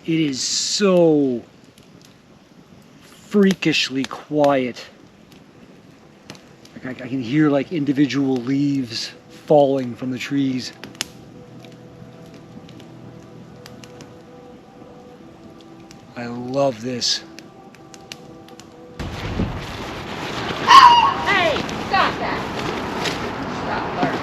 It is so freakishly quiet. Like I can hear like individual leaves falling from the trees. I love this. Hey, stop that! Stop, Bart.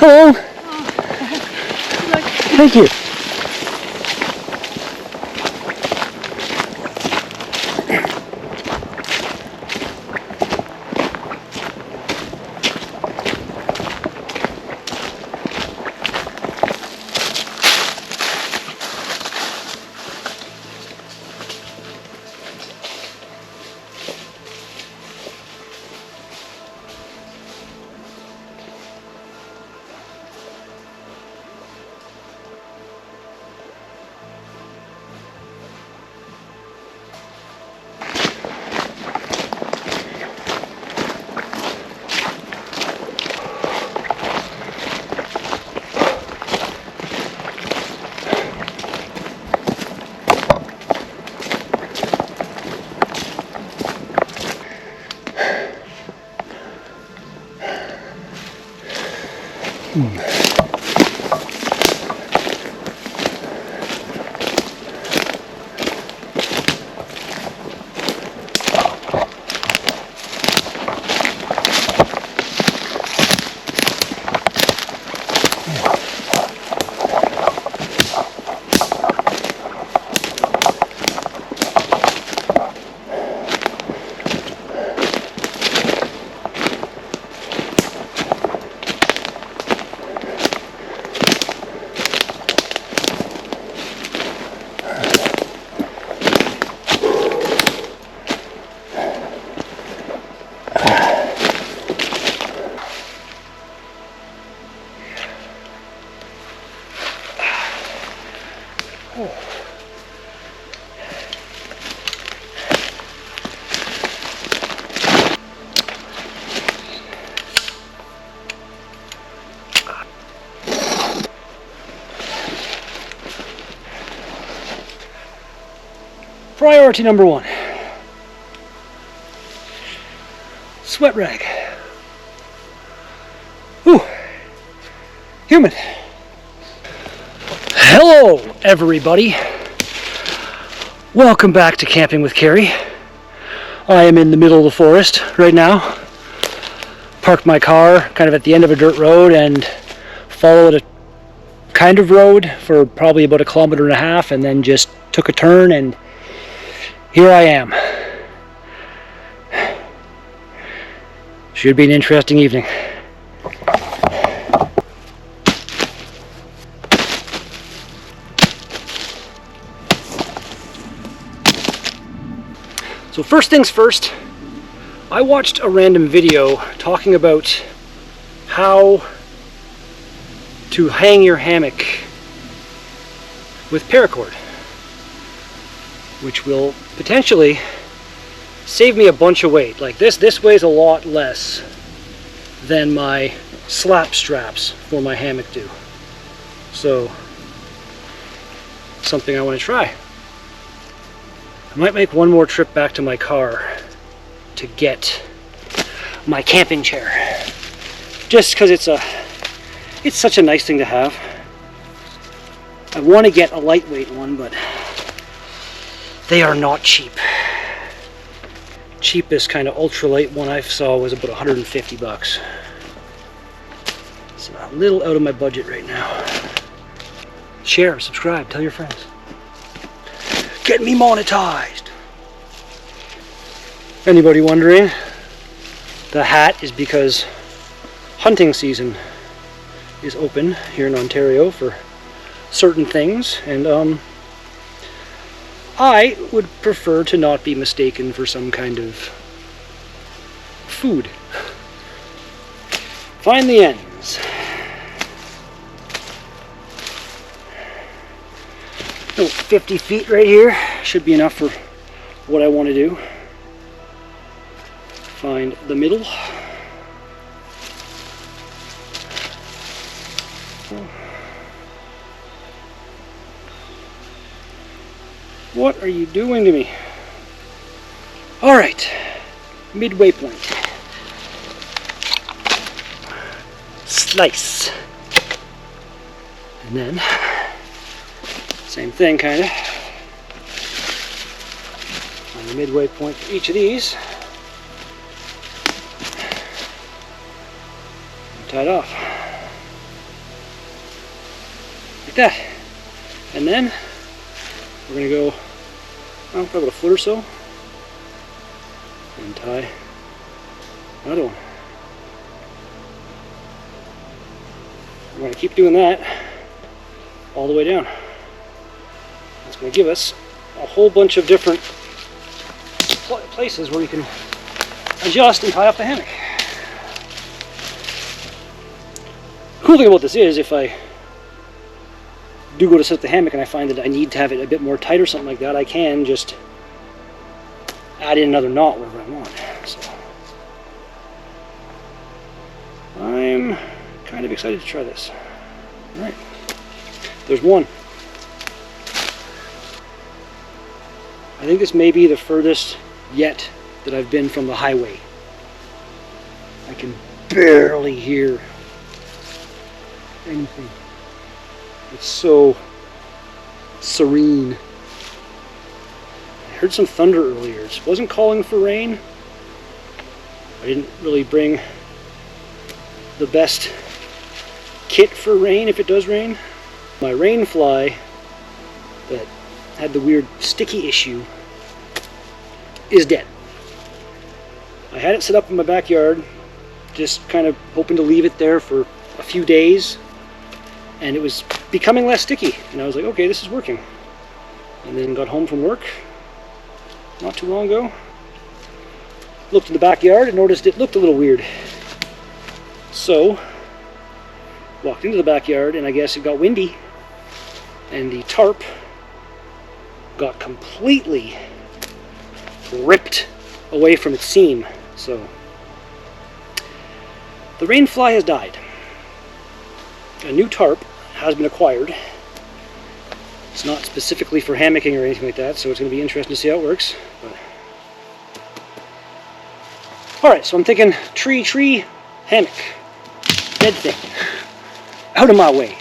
Hello. Thank you. Priority number one. Sweat rag. Whew. Humid. Hello. everybody? Welcome back to Camping with Carrie. I am in the middle of the forest right now. Parked my car kind of at the end of a dirt road and followed a kind of road for probably about 1.5 kilometers and then just took a turn, and here I am. Should be an interesting evening. So first things first, I watched a random video talking about how to hang your hammock with paracord, which will potentially save me a bunch of weight. Like this weighs a lot less than my slap straps for my hammock do. So, something I want to try. I might make one more trip back to my car to get my camping chair, just because it's such a nice thing to have. I want to get a lightweight one, but they are not cheap. Cheapest kind of ultralight one I saw was about 150 bucks. So a little out of my budget right now. Share, subscribe, tell your friends. Get me monetized. Anybody wondering? The hat is because hunting season is open here in Ontario for certain things, and I would prefer to not be mistaken for some kind of food. Find the ends. Oh, 50 feet right here should be enough for what I want to do. Find the middle. What are you doing to me? All right, midway point. Slice. And then, same thing kind of. On the midway point for each of these. Tied off. Like that. And then, we're going to go, probably about a foot or so, and tie another one. We're going to keep doing that all the way down. That's going to give us a whole bunch of different places where you can adjust and tie up the hammock. The cool thing about this is, if I do go to set the hammock and I find that I need to have it a bit more tight or something like that, I can just add in another knot wherever I want. So I'm kind of excited to try this. All right, there's one. I think this may be the furthest yet that I've been from the highway. I can barely hear anything. It's so serene. I heard some thunder earlier. It wasn't calling for rain. I didn't really bring the best kit for rain if it does rain. My rain fly that had the weird sticky issue is dead. I had it set up in my backyard, just kind of hoping to leave it there for a few days, and it was becoming less sticky, and I was like, okay, this is working. And then got home from work not too long ago, looked in the backyard and noticed it looked a little weird. So walked into the backyard, and I guess it got windy and the tarp got completely ripped away from its seam. So the rain fly has died. A new tarp has been acquired. It's not specifically for hammocking or anything like that, so it's going to be interesting to see how it works. But alright, so I'm thinking tree, hammock, dead thing, out of my way.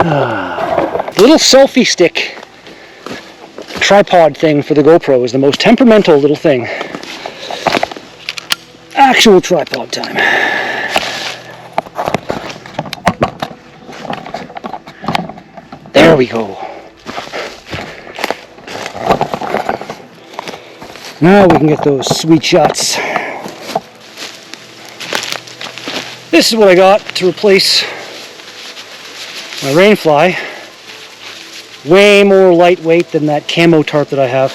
The little selfie stick tripod thing for the GoPro is the most temperamental little thing. Actual tripod time. There we go. Now we can get those sweet shots. This is what I got to replace my rainfly. Way more lightweight than that camo tarp that I have.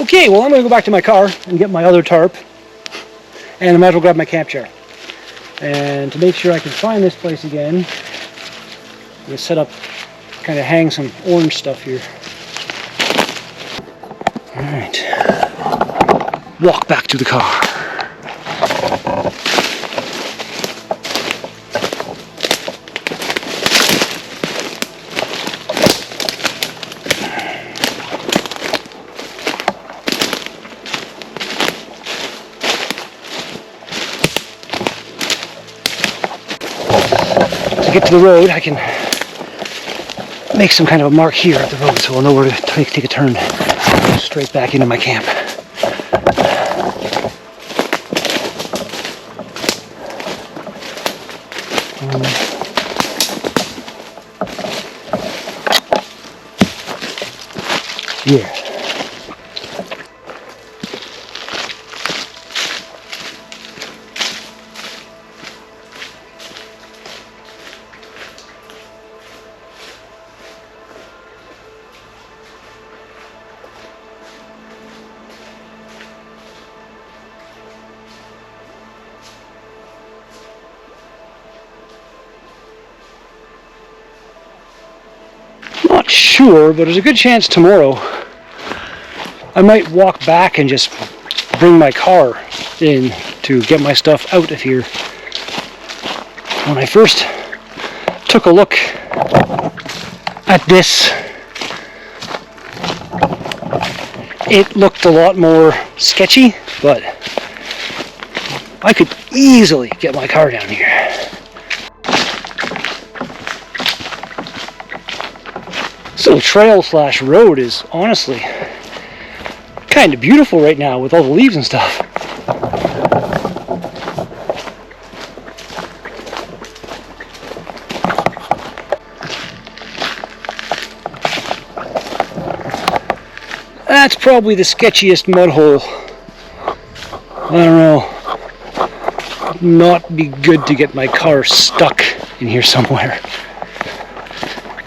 Okay, well I'm going to go back to my car and get my other tarp. And I might as well grab my camp chair. And to make sure I can find this place again, I'm going to set up, kind of hang some orange stuff here. Alright. Walk back to the car. Get to the road, I can make some kind of a mark here at the road so I'll know where to take a turn straight back into my camp. Yeah. Not sure, but there's a good chance tomorrow I might walk back and just bring my car in to get my stuff out of here. When I first took a look at this, it looked a lot more sketchy, but I could easily get my car down here. This little trail slash road is honestly kind of beautiful right now with all the leaves and stuff. That's probably the sketchiest mud hole. I don't know. Not be good to get my car stuck in here somewhere.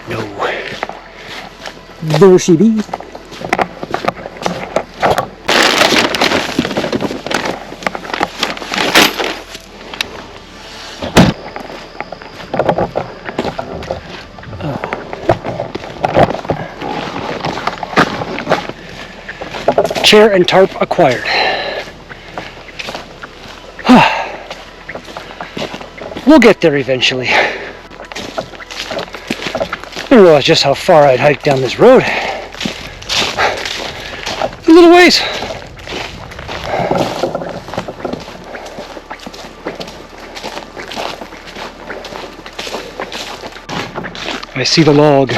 No. There she be. Chair and tarp acquired. We'll get there eventually. I didn't realize just how far I'd hiked down this road. A little ways. I see the log.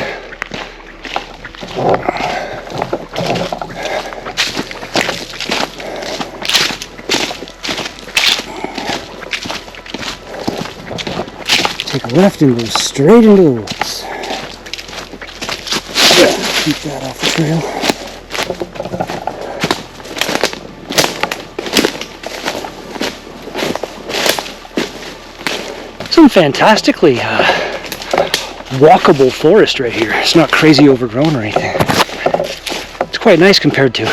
Take a left and go straight into the woods. Keep that off the trail. Some fantastically walkable forest right here. It's not crazy overgrown or anything. It's quite nice compared to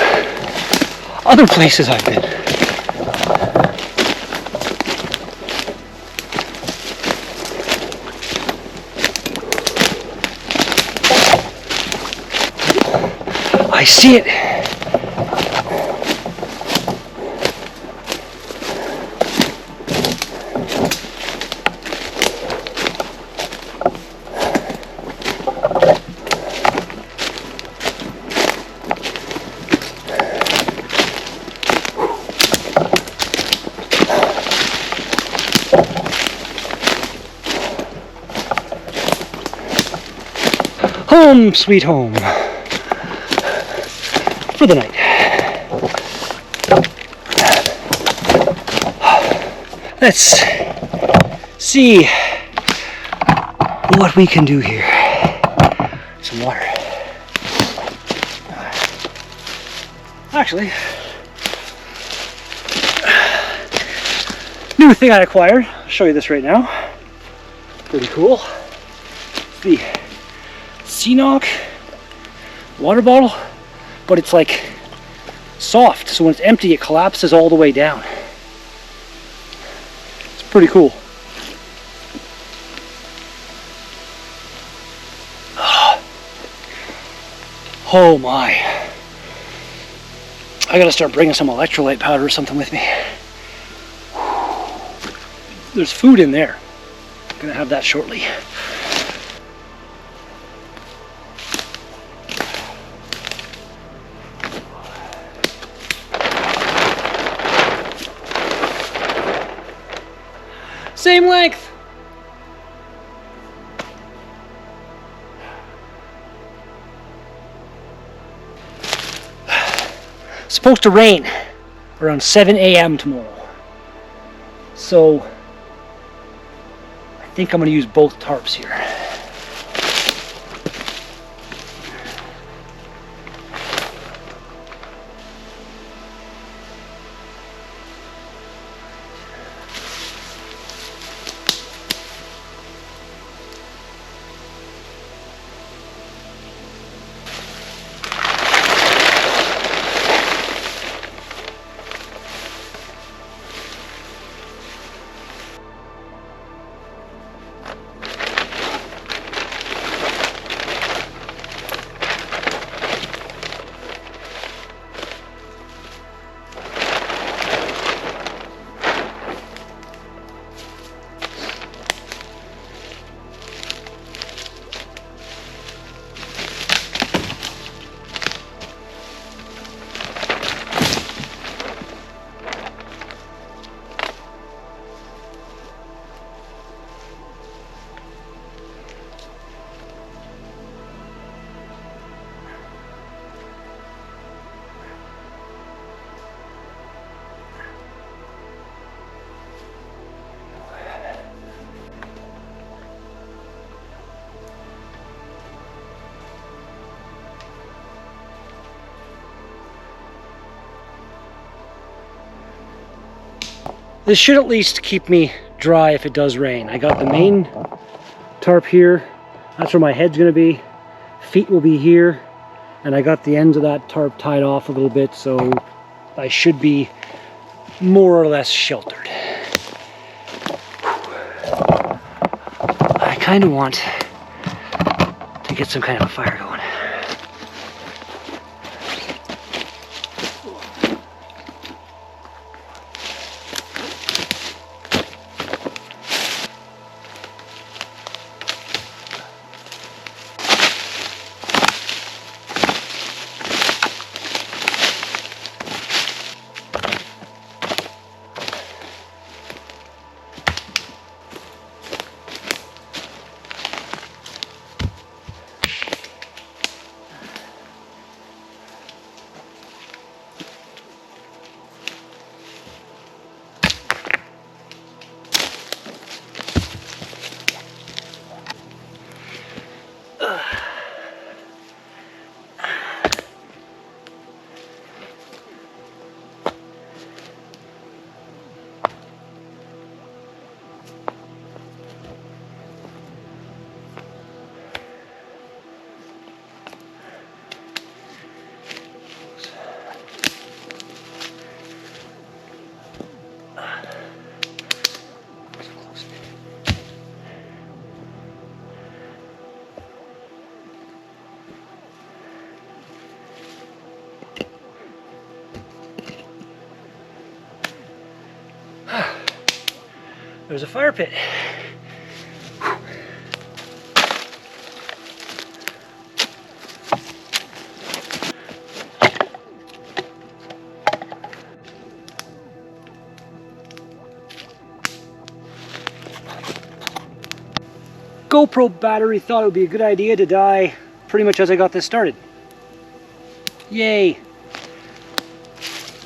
other places I've been. I see it. Home sweet home. For the night. Let's see what we can do here. Some water. Actually, new thing I acquired. I'll show you this right now. Pretty cool. The Knock water bottle, but it's like soft, so when it's empty it collapses all the way down. It's pretty cool. Oh my. I gotta start bringing some electrolyte powder or something with me. There's food in there. I'm gonna have that shortly. Same length. Supposed to rain around 7 a.m. tomorrow. So I think I'm going to use both tarps here. This should at least keep me dry if it does rain. I got the main tarp here. That's where my head's gonna be. Feet will be here. And I got the ends of that tarp tied off a little bit, so I should be more or less sheltered. I kind of want to get some kind of a fire going. There's a fire pit. GoPro battery thought it would be a good idea to die pretty much as I got this started. Yay!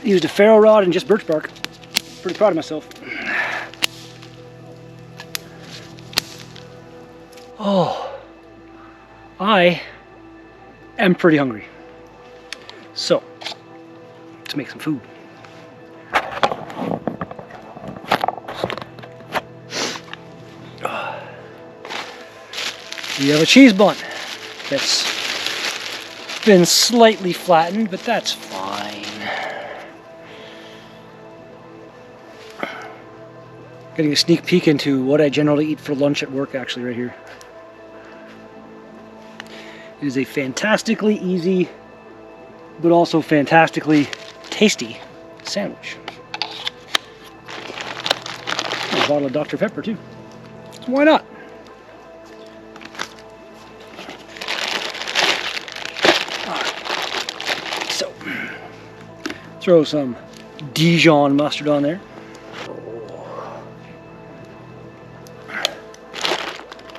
Used a ferro rod and just birch bark. Pretty proud of myself. Oh, I am pretty hungry. So, let's make some food. We have a cheese bun that's been slightly flattened, but that's fine. Getting a sneak peek into what I generally eat for lunch at work, actually, right here. It is a fantastically easy, but also fantastically tasty sandwich. And a bottle of Dr. Pepper, too. Why not? So, throw some Dijon mustard on there.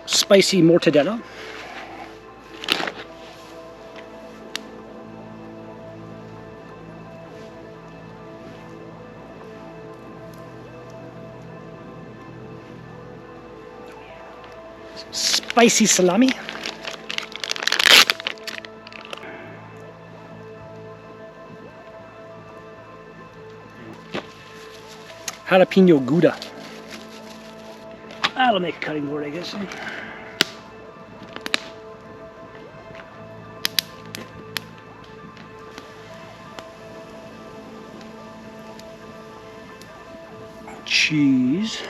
Spicy mortadella. Spicy salami. Jalapeno Gouda. That'll make a cutting board, I guess. Cheese.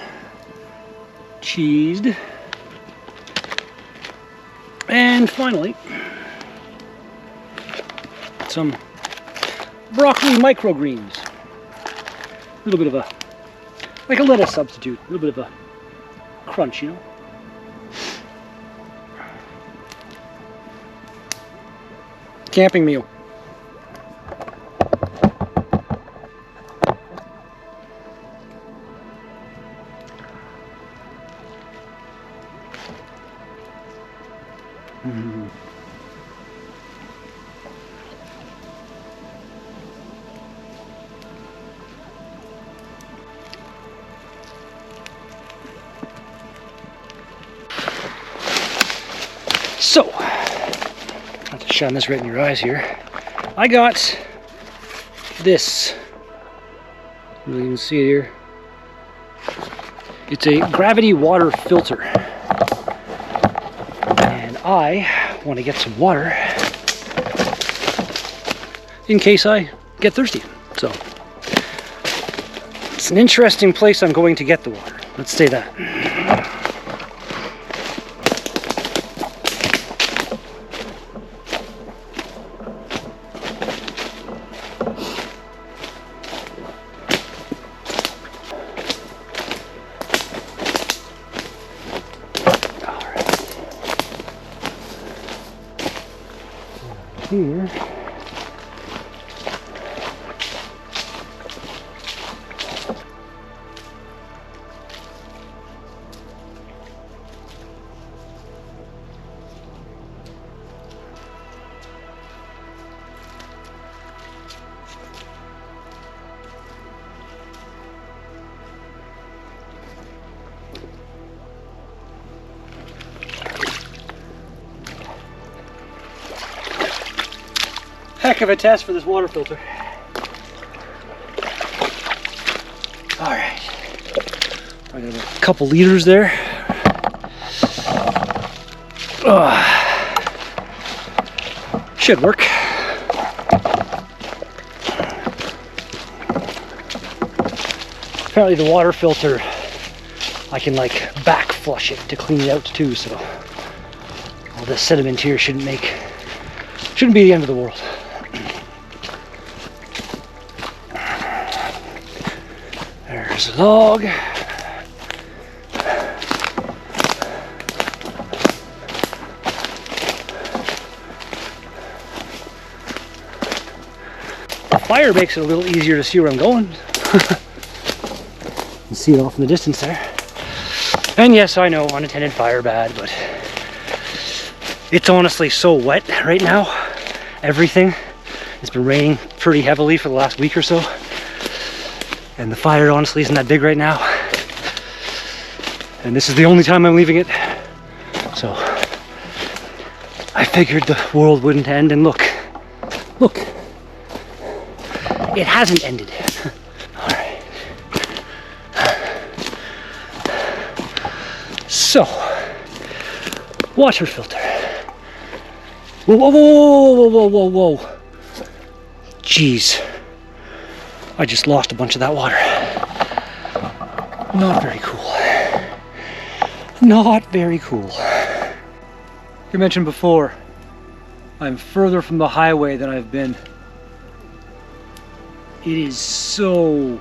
Cheesed. And finally, some broccoli microgreens. A little bit of like a lettuce substitute. A little bit of a crunch, you know. Camping meal. So, not to shine this right in your eyes here, I got this. You can see it here. It's a gravity water filter. And I want to get some water in case I get thirsty. So, it's an interesting place I'm going to get the water. Let's say that. Here. Heck of a test for this water filter. All right, I got a couple liters there. Should work. Apparently the water filter, I can like back flush it to clean it out too, so all this sediment here shouldn't be the end of the world. There's a log. The fire makes it a little easier to see where I'm going. You see it off in the distance there. And yes, I know, unattended fire bad, but It's honestly so wet right now. Everything. It's been raining pretty heavily for the last week or so. And the fire honestly isn't that big right now. And this is the only time I'm leaving it. So I figured the world wouldn't end, and look, it hasn't ended. All right. So, water filter. Whoa, whoa, whoa, whoa, whoa, whoa, whoa. Jeez. I just lost a bunch of that water. Not very cool. Not very cool. You mentioned before, I'm further from the highway than I've been. It is so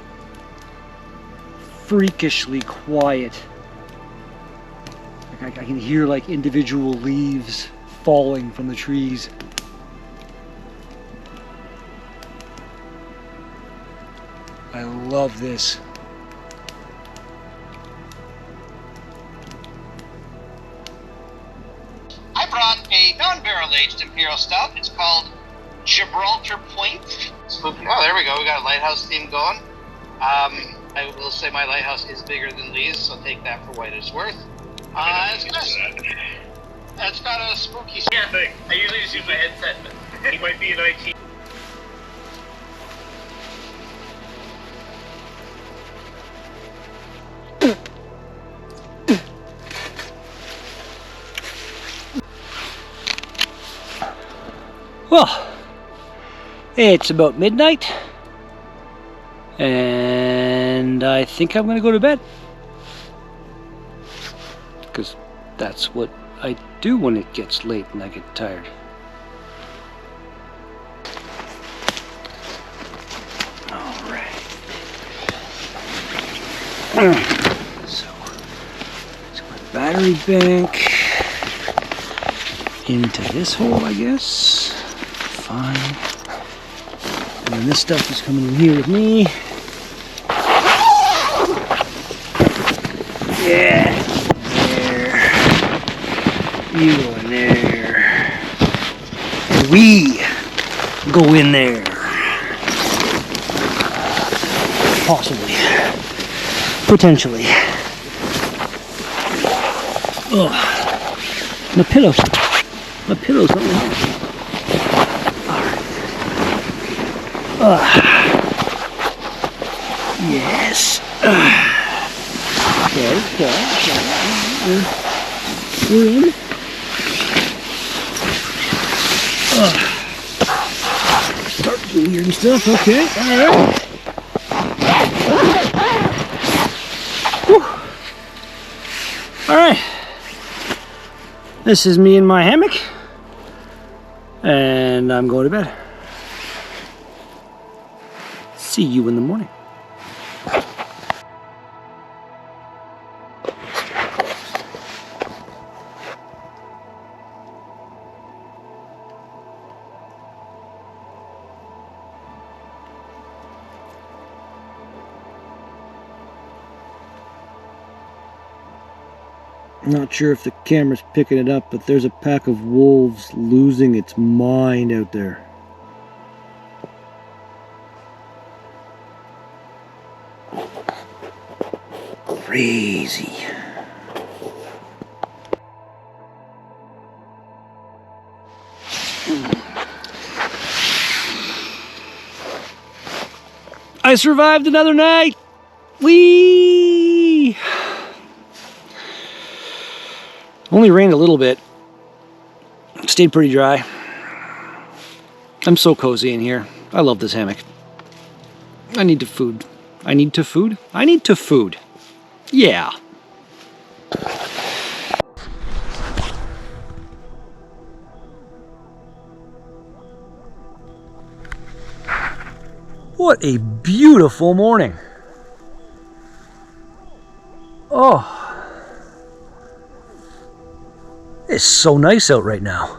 freakishly quiet. Like I can hear like individual leaves falling from the trees. I love this. I brought a non-barrel aged Imperial Stout. It's called Gibraltar Point. Spooky. Oh, there we go. We got a lighthouse theme going. I will say my lighthouse is bigger than Lee's, so take that for what it's worth. It's got a spooky thing. I usually just use my headset, but he might be an IT. Well, it's about midnight, and I think I'm gonna go to bed. Because that's what I do when it gets late and I get tired. Alright. So, my battery bank into this hole, I guess. Fine. And then this stuff is coming in here with me. Yeah. You go in there. And we go in there. Possibly. Potentially. Oh. My pillows. My pillows on the yes. Okay. We're in. Start doing weird stuff. Okay. All right. Whew. All right. This is me in my hammock, and I'm going to bed. See you in the morning. Not sure if the camera's picking it up, but there's a pack of wolves losing its mind out there. Crazy. I survived another night. Whee! Only rained a little bit. Stayed pretty dry. I'm so cozy in here. I love this hammock. I need to food. I need to food? I need to food. Yeah. What a beautiful morning. Oh. It's so nice out right now.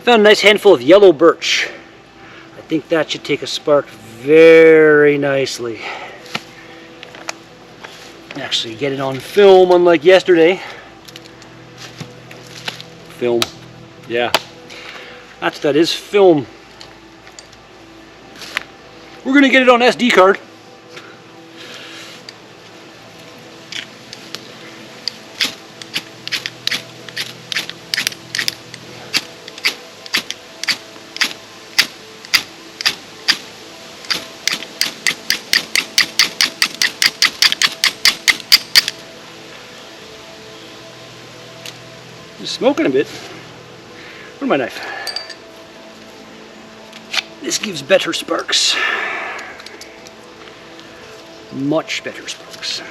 Found a nice handful of yellow birch. I think that should take a spark very nicely. Actually get it on film, unlike yesterday. Film. Yeah. That is film. We're gonna get it on SD card. Just smoking a bit. Where's my knife? This gives better sparks. Much better sparks.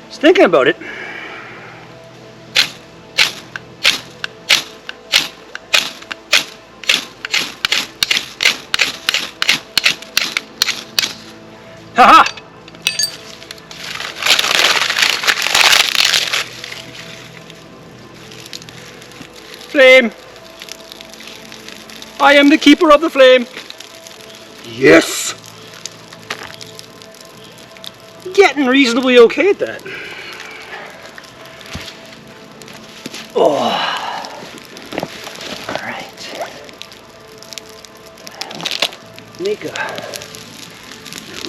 Just thinking about it. Haha! Flame! I am the keeper of the flame! Yes! Getting reasonably okay at that. Oh. Alright. Make a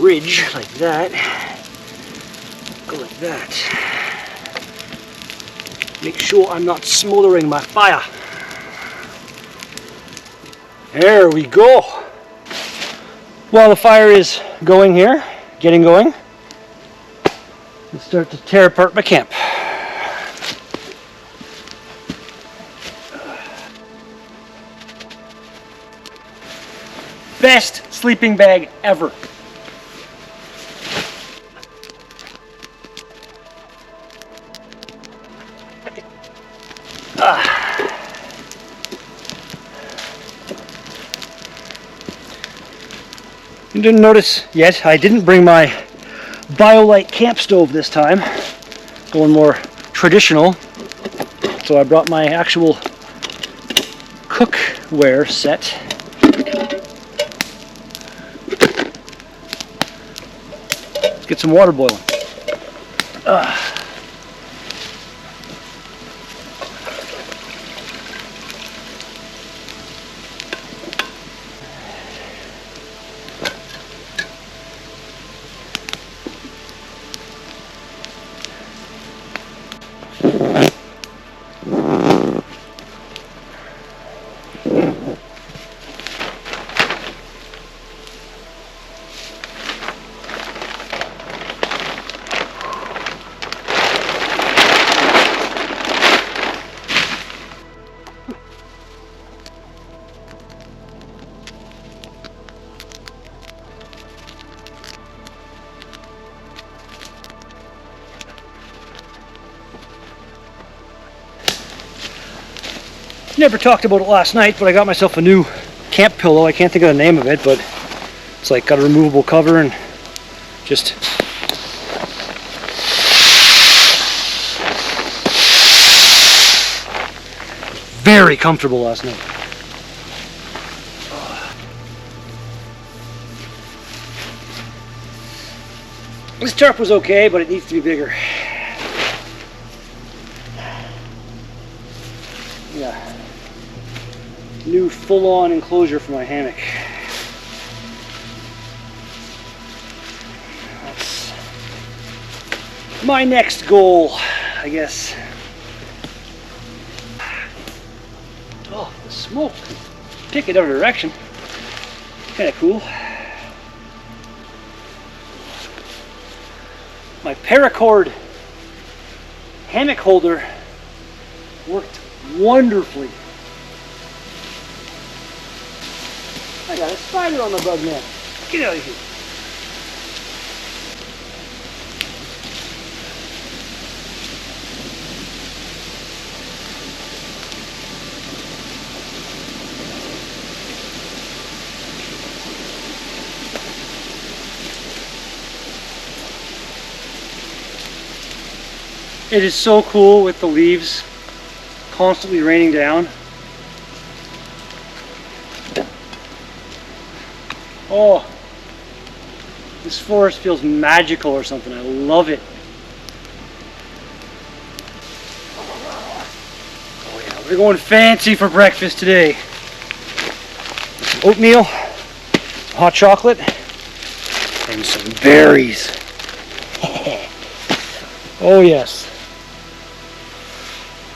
ridge like that. Go like that. Make sure I'm not smoldering my fire. There we go. While the fire is going here, getting going, let's start to tear apart my camp. Best sleeping bag ever. You didn't notice yet, I didn't bring my BioLite camp stove this time. Going more traditional. So I brought my actual cookware set. Let's get some water boiling. Never talked about it last night, but I got myself a new camp pillow. I can't think of the name of it, but it's like got a removable cover and just very comfortable last night. This tarp was okay, but it needs to be bigger. Yeah. New full-on enclosure for my hammock. That's my next goal, I guess. Oh, the smoke. Take it every direction. Kind of cool. My paracord hammock holder worked wonderfully. I got a spider on the bug net. Get out of here. It is so cool with the leaves constantly raining down. Oh, this forest feels magical or something. I love it. Oh yeah, we're going fancy for breakfast today. Some oatmeal, hot chocolate, and some berries. Oh yes.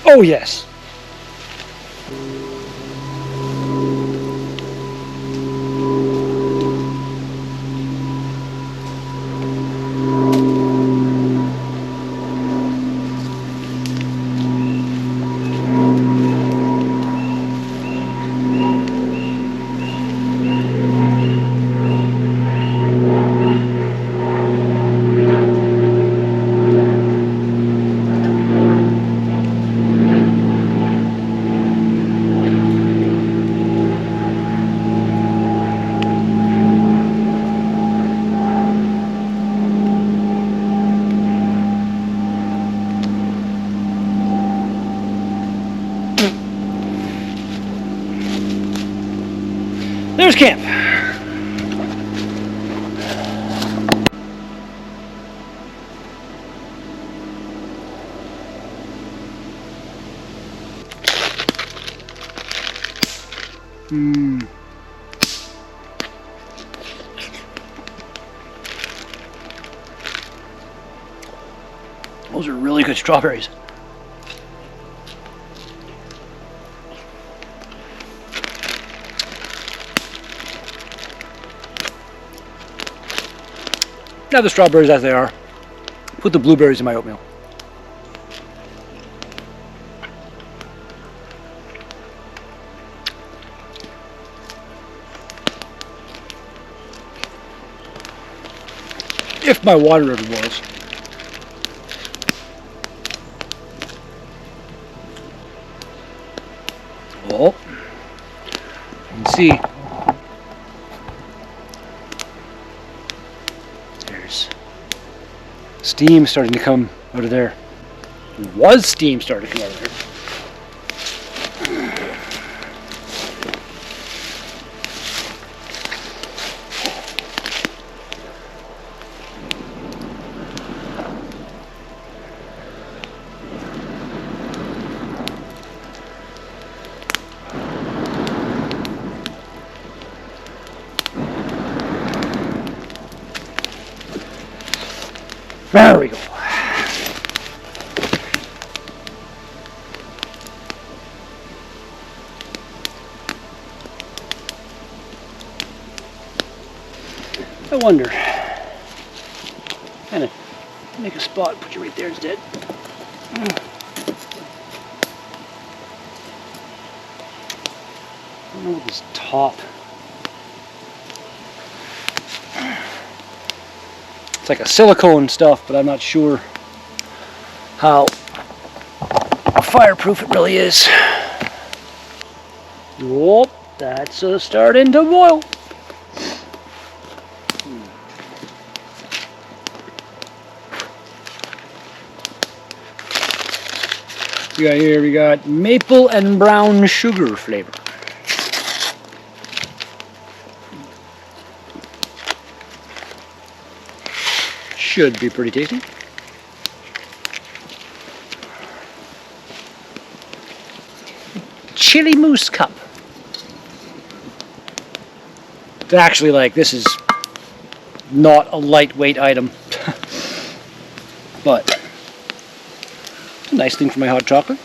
Oh yes. There's camp. Those are really good strawberries. Now the strawberries as they are. Put the blueberries in my oatmeal. If my water ever boils. Oh, you can see there's steam starting to come out of there. There was steam starting to come out of there. There we go. I wonder. Kind of make a spot, put you right there instead. I don't know what this top. It's like a silicone stuff, but I'm not sure how fireproof it really is. Whoop, that's starting to boil. We got maple and brown sugar flavor. Should be pretty tasty. Chili mousse cup. It's actually like, this is not a lightweight item, but it's a nice thing for my hot chocolate.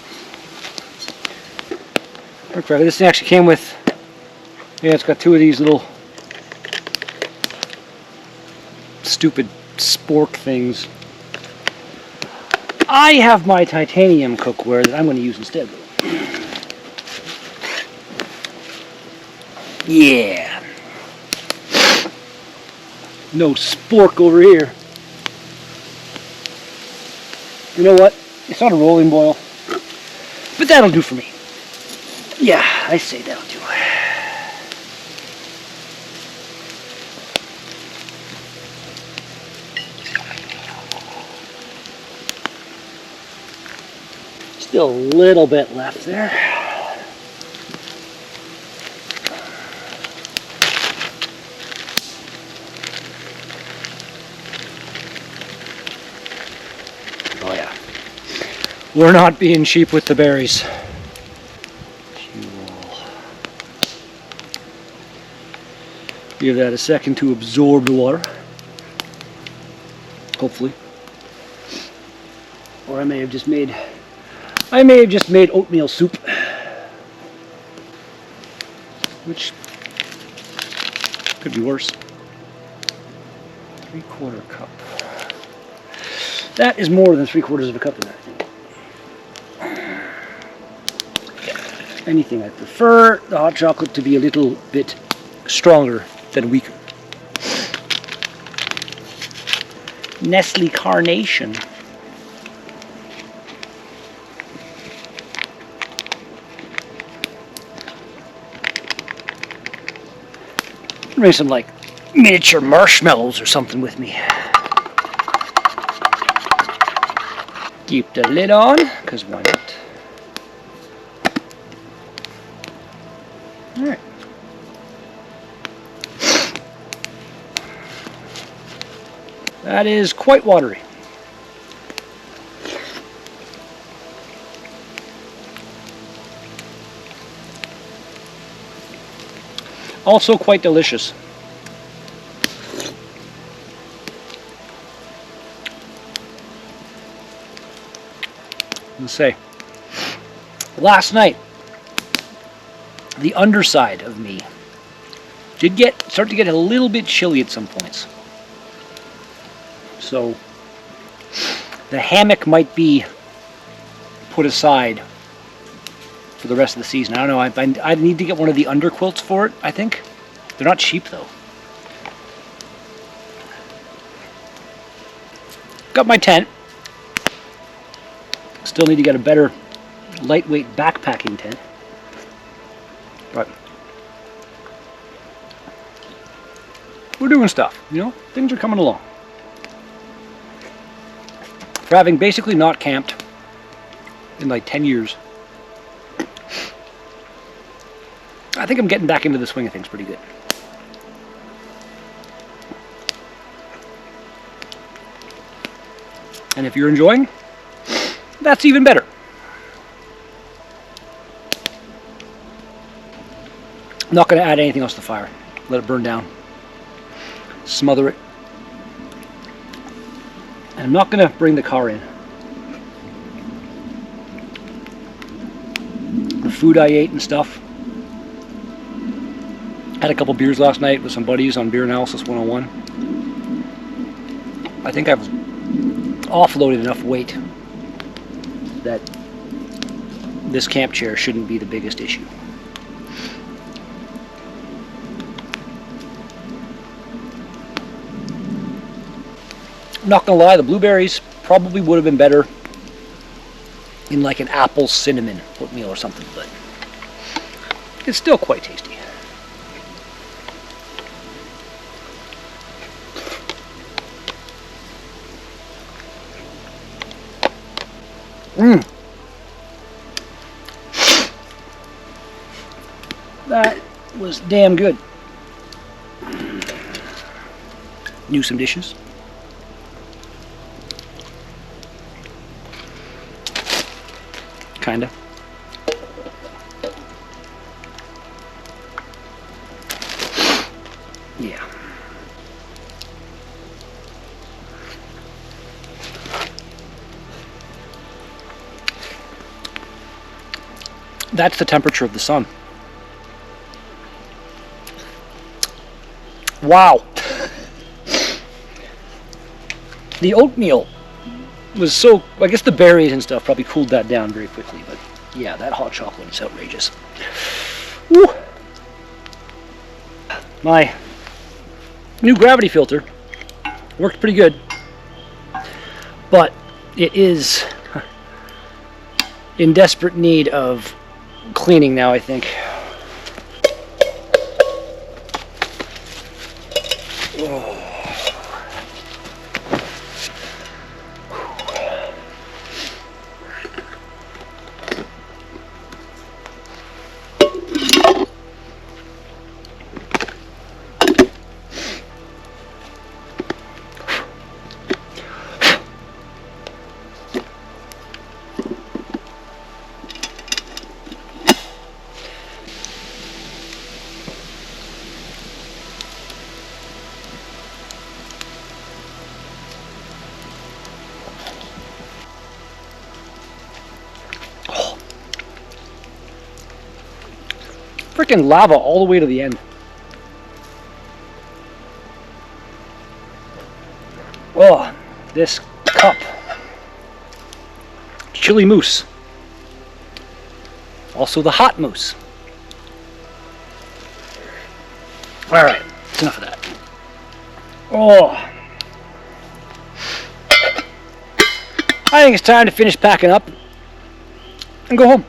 This thing actually came with, yeah, it's got two of these little stupid spork things. I have my titanium cookware that I'm going to use instead. Yeah. No spork over here. You know what? It's not a rolling boil, but that'll do for me. Yeah, I say that'll do. Still a little bit left there. Oh yeah. We're not being cheap with the berries. Give that a second to absorb the water. Hopefully. Or I may have just made oatmeal soup. Which could be worse. 3/4 cup. That is more than 3/4 of a cup in that, I think. Anything, I prefer the hot chocolate to be a little bit stronger than weaker. Nestle Carnation. Bring some like miniature marshmallows or something with me. Keep the lid on, because why not? Alright. That is quite watery. Also quite delicious. Let's say, last night, the underside of me did start to get a little bit chilly at some points. So the hammock might be put aside for the rest of the season. I don't know. I need to get one of the under quilts for it, I think. They're not cheap, though. Got my tent. Still need to get a better lightweight backpacking tent. But we're doing stuff, you know? Things are coming along. For having basically not camped in like 10 years, I think I'm getting back into the swing of things pretty good. And if you're enjoying, that's even better. I'm not going to add anything else to the fire. Let it burn down. Smother it. And I'm not going to bring the car in. The food I ate and stuff. Had a couple beers last night with some buddies on Beer Analysis 101. I think I've offloaded enough weight that this camp chair shouldn't be the biggest issue. I'm not gonna lie, the blueberries probably would have been better in like an apple cinnamon oatmeal or something, but it's still quite tasty. That was damn good. Knew some dishes. Kinda. Yeah. That's the temperature of the sun. Wow. The oatmeal was so, I guess the berries and stuff probably cooled that down very quickly, but yeah, that hot chocolate is outrageous. Woo. My new gravity filter worked pretty good, but it is in desperate need of cleaning now, I think. freaking lava all the way to the end. Oh, this cup. Chili mousse. Also the hot mousse. Alright, that's enough of that. Oh. I think it's time to finish packing up and go home.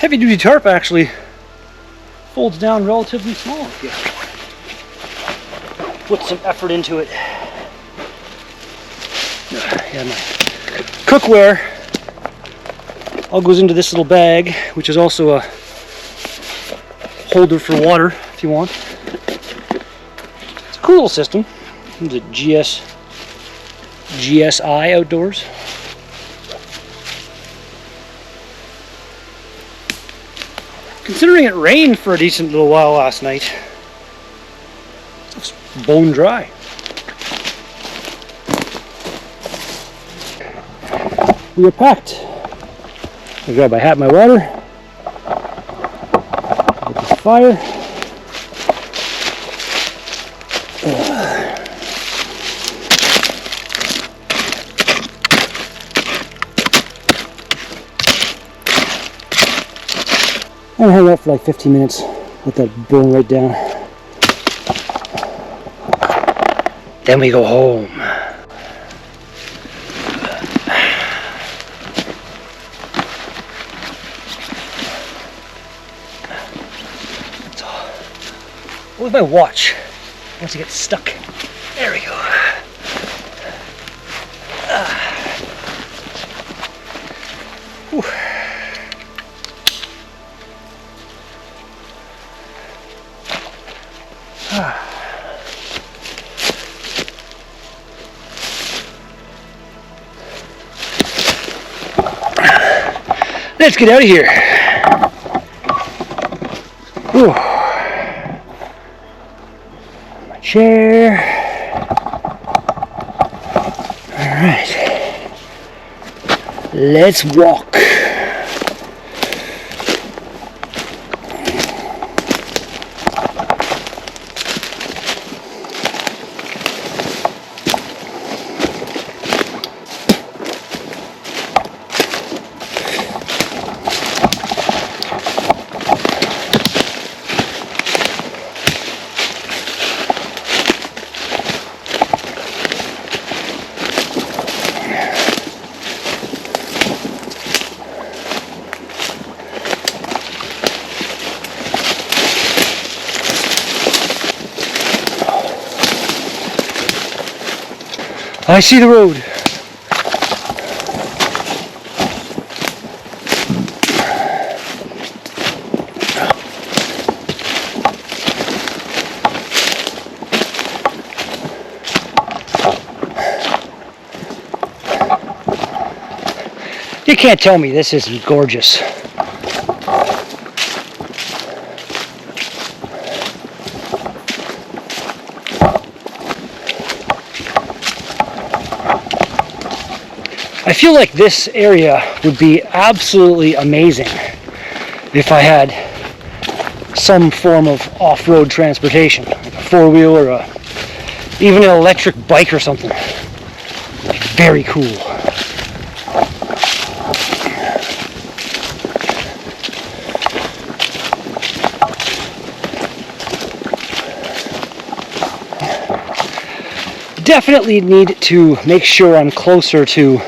Heavy duty tarp actually folds down relatively small if you put some effort into it. Yeah, my cookware all goes into this little bag, which is also a holder for water if you want. It's a cool little system. It's a GSI Outdoors. Considering it rained for a decent little while last night, it's bone dry. We are packed. I grab my hat, my water, get the fire. And hang out for like 15 minutes, let that burn right down. Then we go home. Where's my watch? Once it gets stuck. There we go. Whew. Let's get out of here. Whew. My chair. All right. Let's walk. I see the road. You can't tell me this isn't gorgeous. I feel like this area would be absolutely amazing if I had some form of off-road transportation, like a four-wheel or even an electric bike or something. Very cool. Definitely need to make sure I'm closer to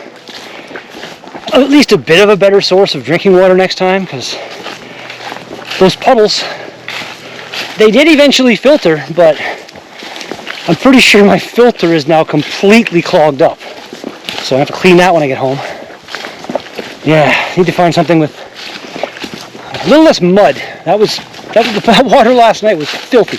at least a bit of a better source of drinking water next time, because those puddles, they did eventually filter, but I'm pretty sure my filter is now completely clogged up. So I have to clean that when I get home. Yeah, I need to find something with a little less mud. That water last night was filthy.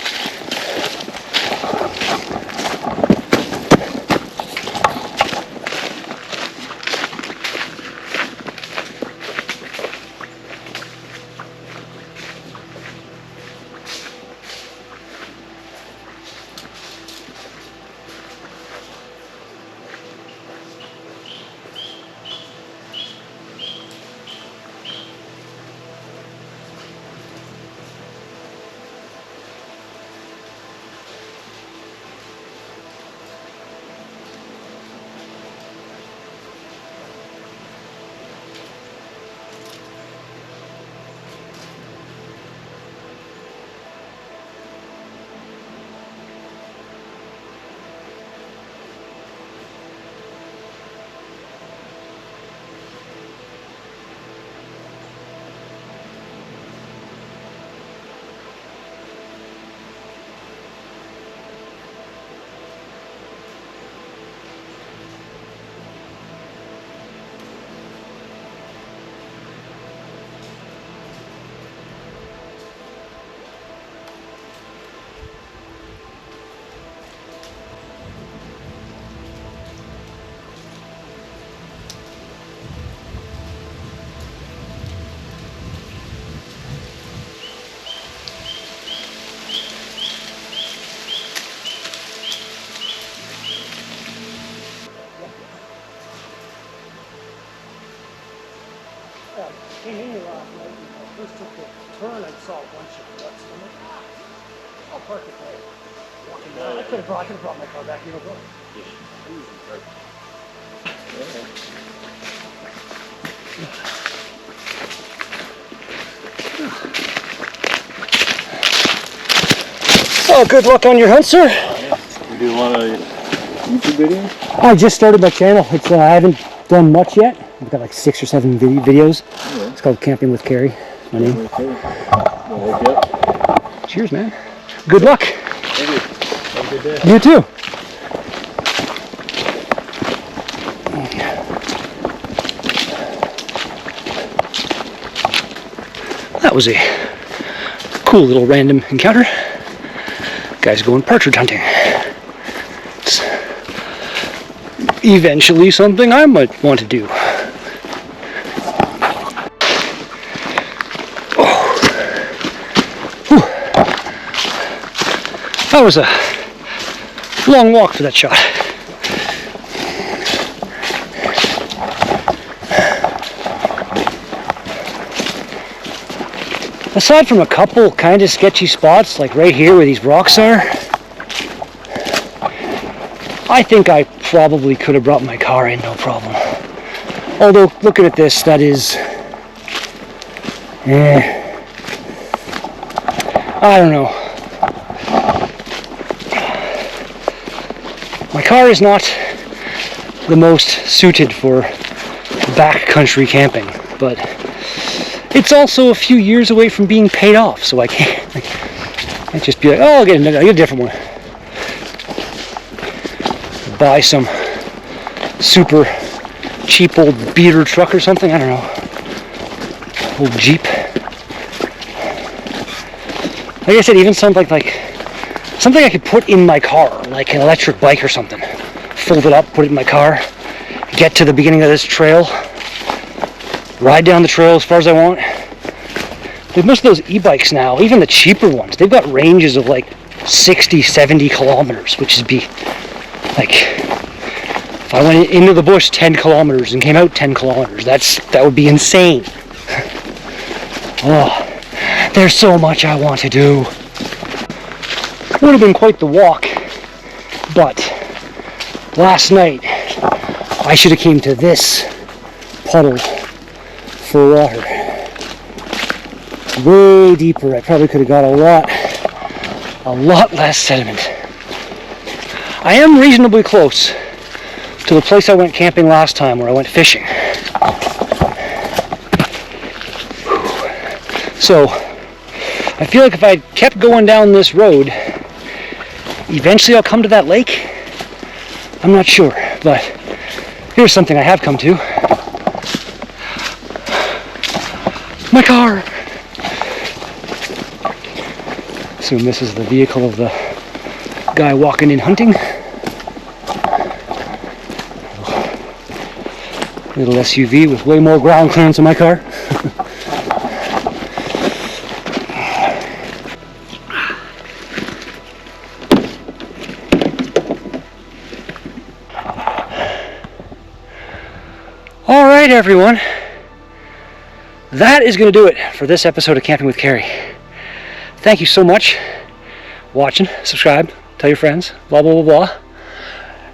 Came in here last night and I first took the turn, I saw a bunch of ruts. I'm like, I'll park it there. Walking down, I could have brought my car back here, no problem. Oh, good luck on your hunt, sir. You do want a YouTube video? I just started my channel. It's I haven't done much yet. I've got like 6 or 7 videos. Yeah. It's called Camping with Carrie. My name. Okay. Well, hook you up. Cheers, man. Good luck. Thank you. Have a good day. You too. That was a cool little random encounter. Guys going partridge hunting. It's eventually something I might want to do. Oh. Whew. That was a long walk for that shot. Aside from a couple kind of sketchy spots, like right here where these rocks are, I think I probably could have brought my car in, no problem. Although, looking at this, that is... I don't know. My car is not the most suited for backcountry camping, but it's also a few years away from being paid off, so I can't just be like, oh, I'll get a different one. Buy some super cheap old beater truck or something, I don't know. Old Jeep. Like I said, even something like something I could put in my car, like an electric bike or something. Fold it up, put it in my car, get to the beginning of this trail, ride down the trail as far as I want. With most of those e-bikes now, even the cheaper ones, they've got ranges of like 60, 70 kilometers, which would be like, if I went into the bush 10 kilometers and came out 10 kilometers, that would be insane. Oh, there's so much I want to do. Would have been quite the walk, but last night I should have came to this puddle for water. Way deeper. I probably could have got a lot less sediment. I am reasonably close to the place I went camping last time where I went fishing. So I feel like if I kept going down this road, eventually I'll come to that lake. I'm not sure, but here's something I have come to. My car! Assume this is the vehicle of the guy walking in hunting. Little SUV with way more ground clearance in my car. All right, everyone. That is going to do it for this episode of Camping with Carrie. Thank you so much for watching. Subscribe, tell your friends, blah, blah, blah, blah.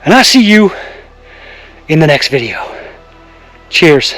And I'll see you in the next video. Cheers.